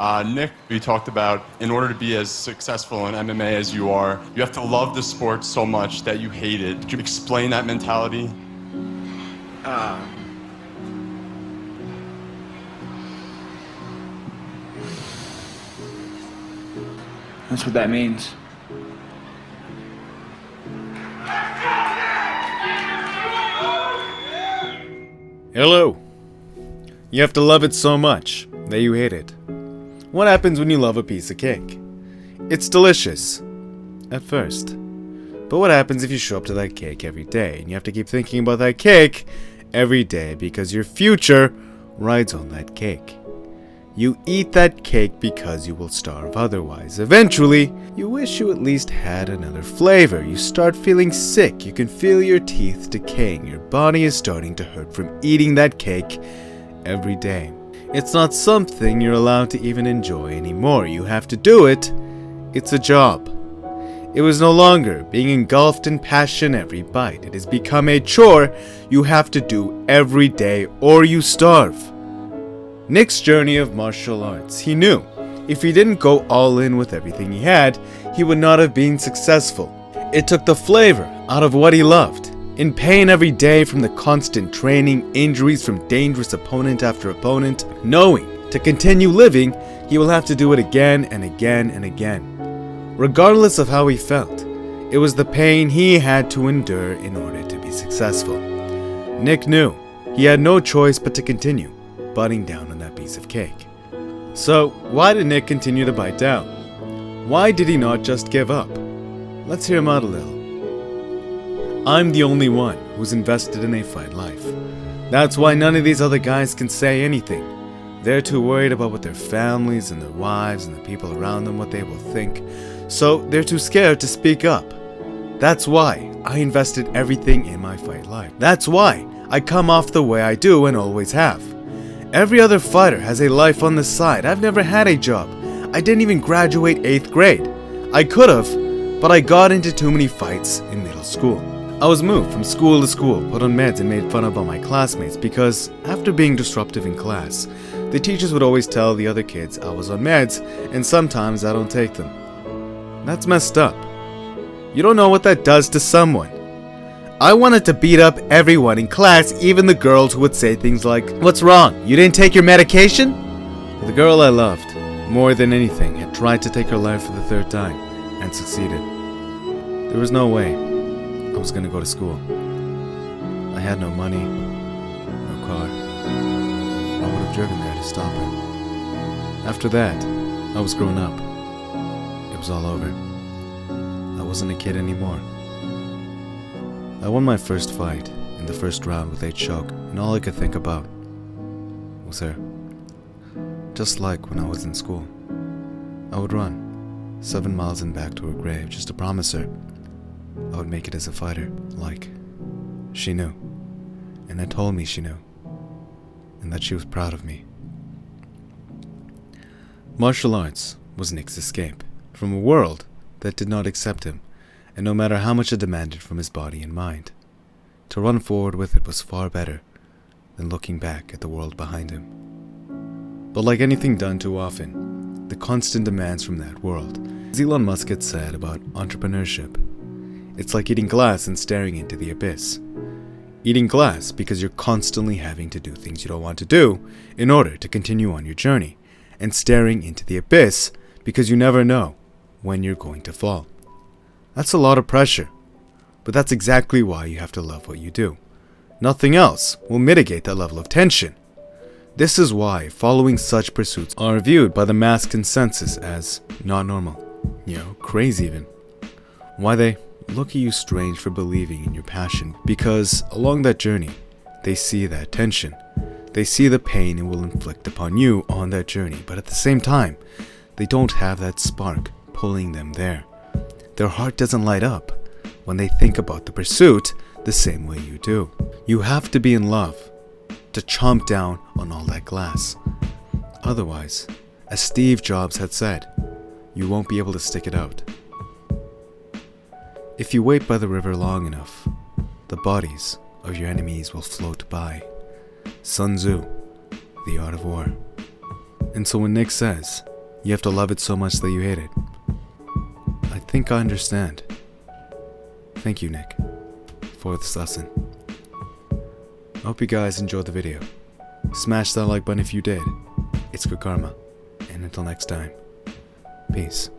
Nick, we talked about in order to be as successful in MMA as you are, you have to love the sport so much that you hate it. Could you explain that mentality? That's what that means. Hello. You have to love it so much that you hate it. What happens when you love a piece of cake? It's delicious. At first. But what happens if you show up to that cake every day and you have to keep thinking about that cake every day because your future rides on that cake? You eat that cake because you will starve otherwise. Eventually, you wish you at least had another flavor. You start feeling sick. You can feel your teeth decaying. Your body is starting to hurt from eating that cake every day. It's not something you're allowed to even enjoy anymore. You have to do it. It's a job. It was no longer being engulfed in passion every bite. It has become a chore you have to do every day or you starve. Nick's journey of martial arts. He knew if he didn't go all in with everything he had, he would not have been successful. It took the flavor out of what he loved. In pain every day from the constant training, injuries from dangerous opponent after opponent, knowing to continue living, he will have to do it again and again and again. Regardless of how he felt, it was the pain he had to endure in order to be successful. Nick knew he had no choice but to continue biting down on that piece of cake. So, why did Nick continue to bite down? Why did he not just give up? Let's hear him out a little. I'm the only one who's invested in a fight life. That's why none of these other guys can say anything. They're too worried about what their families and their wives and the people around them, what they will think. So, they're too scared to speak up. That's why I invested everything in my fight life. That's why I come off the way I do and always have. Every other fighter has a life on the side. I've never had a job. I didn't even graduate 8th grade. I could have, but I got into too many fights in middle school. I was moved from school to school, put on meds and made fun of by my classmates because after being disruptive in class, the teachers would always tell the other kids I was on meds and sometimes I don't take them. That's messed up. You don't know what that does to someone. I wanted to beat up everyone in class, even the girls who would say things like, "What's wrong? You didn't take your medication?" The girl I loved, more than anything, had tried to take her life for the 3rd time and succeeded. There was no way I was going to go to school. I had no money, no car. I would have driven there to stop her. After that, I was grown up. It was all over. I wasn't a kid anymore. I won my first fight in the first round with a choke, and all I could think about was her. Just like when I was in school. I would run 7 miles and back to her grave just to promise her I would make it as a fighter. Like, she knew, and had told me she knew, and that she was proud of me. Martial arts was Nick's escape from a world that did not accept him, and no matter how much it demanded from his body and mind, to run forward with it was far better than looking back at the world behind him. But like anything done too often, the constant demands from that world, as Elon Musk had said about entrepreneurship, it's like eating glass and staring into the abyss. Eating glass because you're constantly having to do things you don't want to do in order to continue on your journey, and staring into the abyss because you never know when you're going to fall. That's a lot of pressure, but that's exactly why you have to love what you do. Nothing else will mitigate that level of tension. This is why following such pursuits are viewed by the mass consensus as not normal, crazy even. Why they look at you strange for believing in your passion, because along that journey, they see that tension. They see the pain it will inflict upon you on that journey, but at the same time, they don't have that spark pulling them there. Their heart doesn't light up when they think about the pursuit the same way you do. You have to be in love to chomp down on all that glass. Otherwise, as Steve Jobs had said, you won't be able to stick it out. If you wait by the river long enough, the bodies of your enemies will float by. Sun Tzu, The Art of War. And so when Nick says You have to love it so much that you hate it. I think I understand. Thank you, Nick, for this lesson. I hope you guys enjoyed the video. Smash that like button if you did. It's good karma. And until next time, peace.